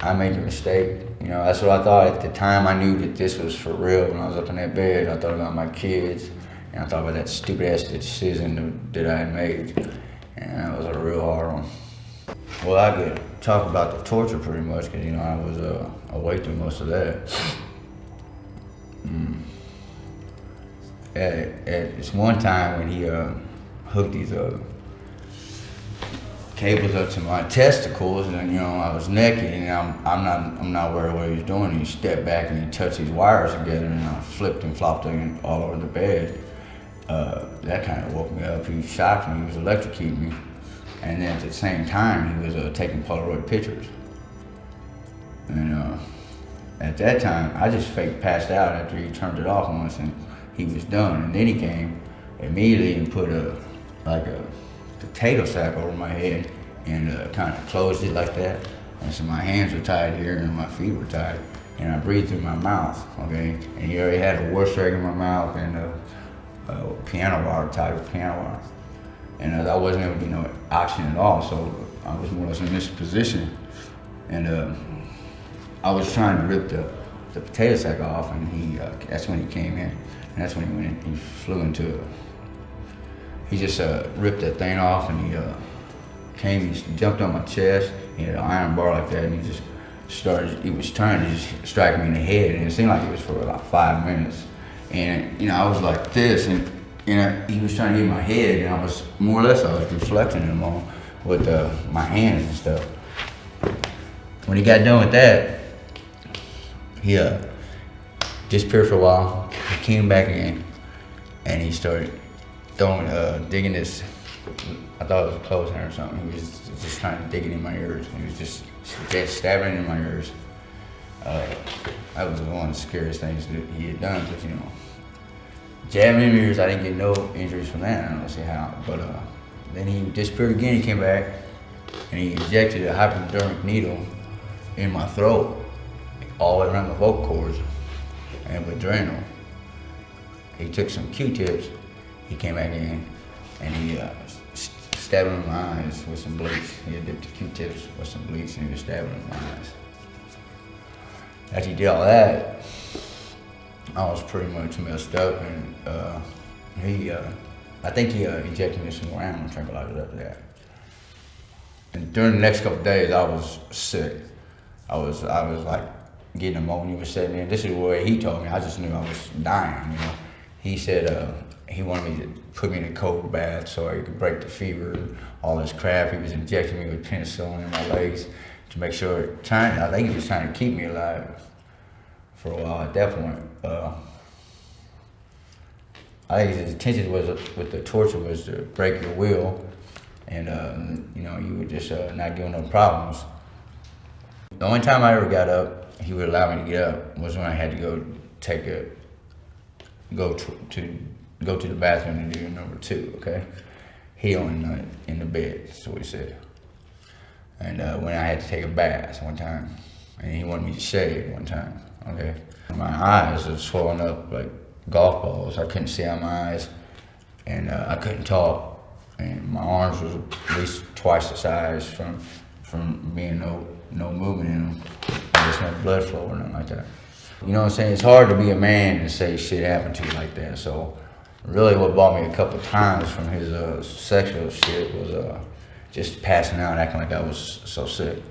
I made a mistake. You know, that's what I thought at the time. I knew that this was for real. When I was up in that bed, I thought about my kids, and I thought about that stupid ass decision that I had made, and that was a real hard one. Well, I could talk about the torture pretty much, because you know I was awake through most of that. At this one time when he hooked these cables up to my testicles, and you know I was naked, and I'm not worried what he was doing. He stepped back and he touched these wires together, and I flipped and flopped them all over the bed. That kind of woke me up. He shocked me. He was electrocuting me, and then at the same time he was taking Polaroid pictures. And at that time I just fake passed out after he turned it off once, and he was done. And then he came immediately and put a potato sack over my head and kind of closed it like that. And so my hands were tied here and my feet were tied, and I breathed through my mouth, okay? And he already had a wash rag in my mouth and a piano wire tied with piano wire. And I wasn't able to get no oxygen at all, so I was more or less in this position. And I was trying to rip the potato sack off, and that's when he came in. And that's when he went in, he flew into it. He just ripped that thing off, and he jumped on my chest. He had an iron bar like that, and he just he was trying to just strike me in the head, and it seemed like it was for about 5 minutes. And, you know, I was like this, and you know, he was trying to hit my head, and I was deflecting him on with my hands and stuff. When he got done with that, he disappeared for a while. He came back again, and he started digging this. I thought it was a clothes hanger or something. He was just trying to dig it in my ears. He was just stabbing it in my ears. That was one of the scariest things that he had done, because, you know, jabbing in my ears, I didn't get no injuries from that. I don't see how. But then he disappeared again. He came back, and he injected a hypodermic needle in my throat, all the way around my vocal cords, and with Drano. He took some Q-tips. He came back in, and he stabbed him in my eyes with some bleach. He had dipped the Q-tips with some bleach, and he was stabbing him in my eyes. After he did all that, I was pretty much messed up, and I think he injected me with some more animal tranquilizers after that. And during the next couple of days, I was sick. I was like getting pneumonia was setting in. This is what he told me. I just knew I was dying, you know. He said he wanted me to put me in a cold bath so I could break the fever and all this crap. He was injecting me with penicillin in my legs to make sure, I think he was trying to keep me alive for a while at that point. I think his intention was with the torture was to break your will, and you know, you would just not give him no problems. The only time I ever got up, he would allow me to get up, was when I had to go to the bathroom to do number 2. Okay, he on in the bed. That's what he said. And when I had to take a bath one time, and he wanted me to shave one time. Okay, my eyes were swollen up like golf balls. I couldn't see out my eyes, and I couldn't talk, and my arms was at least twice the size from being no movement in them. There's no blood flow or nothing like that. You know what I'm saying? It's hard to be a man and say shit happened to you like that. So really what brought me a couple of times from his sexual shit was just passing out, acting like I was so sick.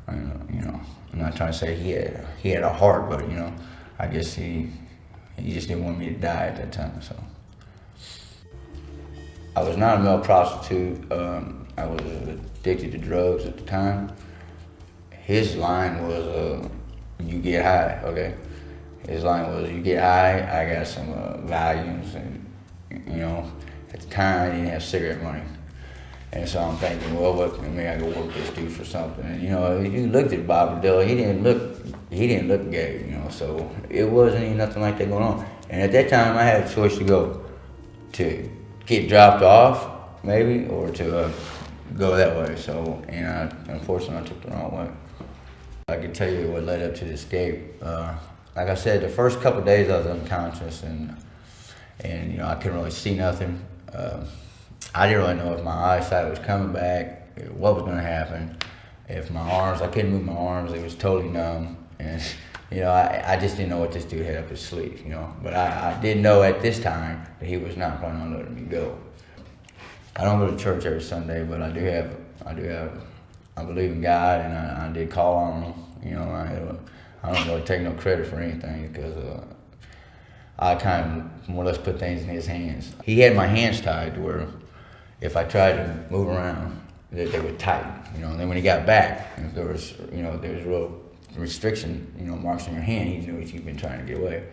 You know, I'm not trying to say he had a heart, but you know, I guess he just didn't want me to die at that time. So I was not a male prostitute. I was addicted to drugs at the time. His line was, you get high, okay? His line was, you get high, I got some Valiums, and you know, at the time I didn't have cigarette money. And so I'm thinking, well, what, maybe I could work this dude for something. And you know, you looked at Robert Berdella, he didn't look gay, you know, so it wasn't even nothing like that going on. And at that time I had a choice to get dropped off, maybe, or to go that way. So, you know, unfortunately I took the wrong way. I can tell you what led up to the escape. Like I said, the first couple of days I was unconscious, and you know, I couldn't really see nothing. I didn't really know if my eyesight was coming back, what was going to happen, If my arms, I couldn't move my arms, it was totally numb. And, you know, I just didn't know what this dude had up his sleeve, you know. But I did know at this time that he was not planning on letting me go. I don't go to church every Sunday, but I believe in God, and I did call on him. You know, I don't really take no credit for anything because I kind of more or less put things in his hands. He had my hands tied to where if I tried to move around, they would tighten. You know, and then when he got back, if there was real restriction, you know, marks on your hand, he knew you'd been trying to get away.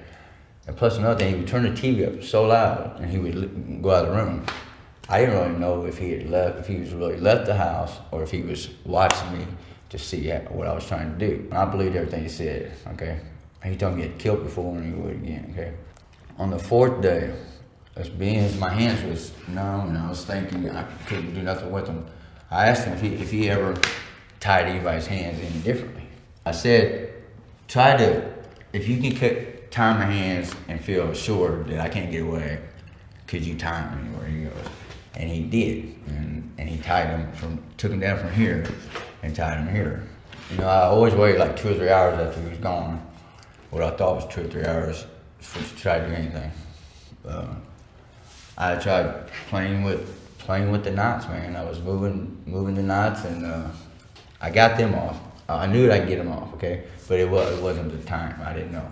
And plus another thing, he would turn the TV up so loud, and he would go out of the room. I didn't really know if he had left, if he was really left the house, or if he was watching me to see what I was trying to do. And I believed everything he said, okay? He told me he had killed before and he would again, okay? On the fourth day, as my hands was numb and I was thinking I couldn't do nothing with them, I asked him if he ever tied anybody's hands any differently. I said, if you can tie my hands and feel sure that I can't get away, could you tie them anywhere? He goes, and he did, and he tied them took them down from here and tied them here. You know, I always waited like 2 or 3 hours after he was gone, what I thought was 2 or 3 hours to try to do anything. I tried playing with the knots, man. I was moving the knots, and I got them off. I knew that I could get them off, okay? But it wasn't the time. I didn't know.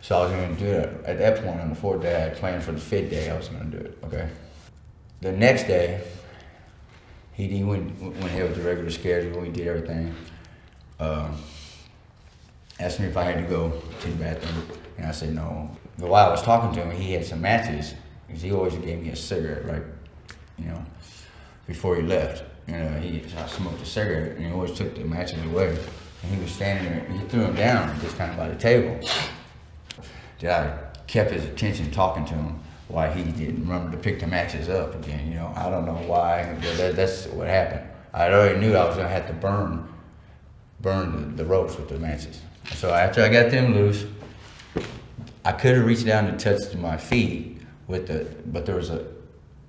So I was going to do it. At that point, on the fourth day, I had planned for the fifth day I was going to do it, okay? The next day, he went ahead with the regular schedule. We did everything. Asked me if I had to go to the bathroom, and I said no. But while I was talking to him, he had some matches, because he always gave me a cigarette, right? You know, before he left. I smoked a cigarette, and he always took the matches away. And he was standing there, and he threw them down just kind of by the table. I kept his attention talking to him why he didn't remember to pick the matches up again. You know, I don't know why, but that's what happened. I already knew I was gonna have to burn the ropes with the matches. So after I got them loose, I could have reached down and touched my feet but there was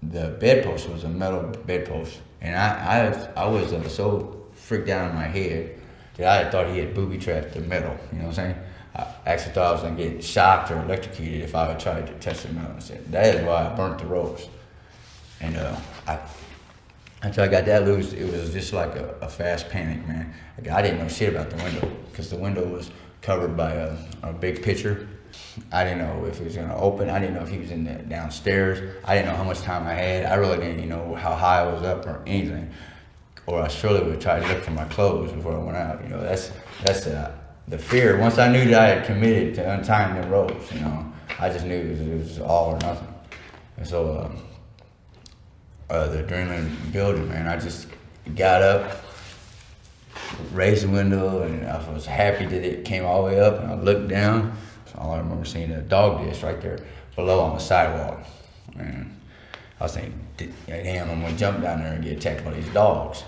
the bedpost was a metal bedpost, and I was so freaked out in my head that I thought he had booby trapped the metal. You know what I'm saying? I actually thought I was gonna get shocked or electrocuted if I would try to touch the metal. I said, that is why I burnt the ropes. And after I got that loose, it was just like a fast panic, man. Like, I didn't know shit about the window, because the window was covered by a big picture. I didn't know if it was gonna open. I didn't know if he was in the downstairs. I didn't know how much time I had. I really didn't even know how high I was up or anything. Or I surely would try to look for my clothes before I went out. You know, that's the fear. Once I knew that I had committed to untying the ropes, you know, I just knew it was all or nothing. And so the adrenaline building, man. I just got up, raised the window, and I was happy that it came all the way up. And I looked down. All I remember seeing a dog dish right there below on the sidewalk. And I was thinking, damn, I'm gonna jump down there and get attacked by these dogs.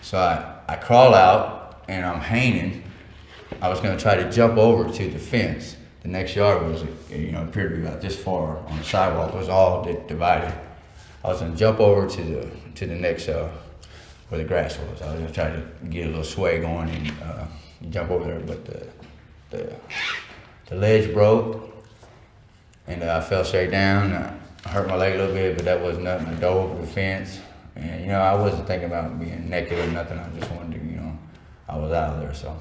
So I crawl out and I'm hanging. I was gonna try to jump over to the fence. The next yard was, appeared to be about this far on the sidewalk. It was all divided. I was gonna jump over to the next, where the grass was. I was gonna try to get a little sway going and jump over there, but the ledge broke, and I fell straight down. I hurt my leg a little bit, but that was nothing. I dove over the fence, and I wasn't thinking about being naked or nothing. I just wanted to, I was out of there, so.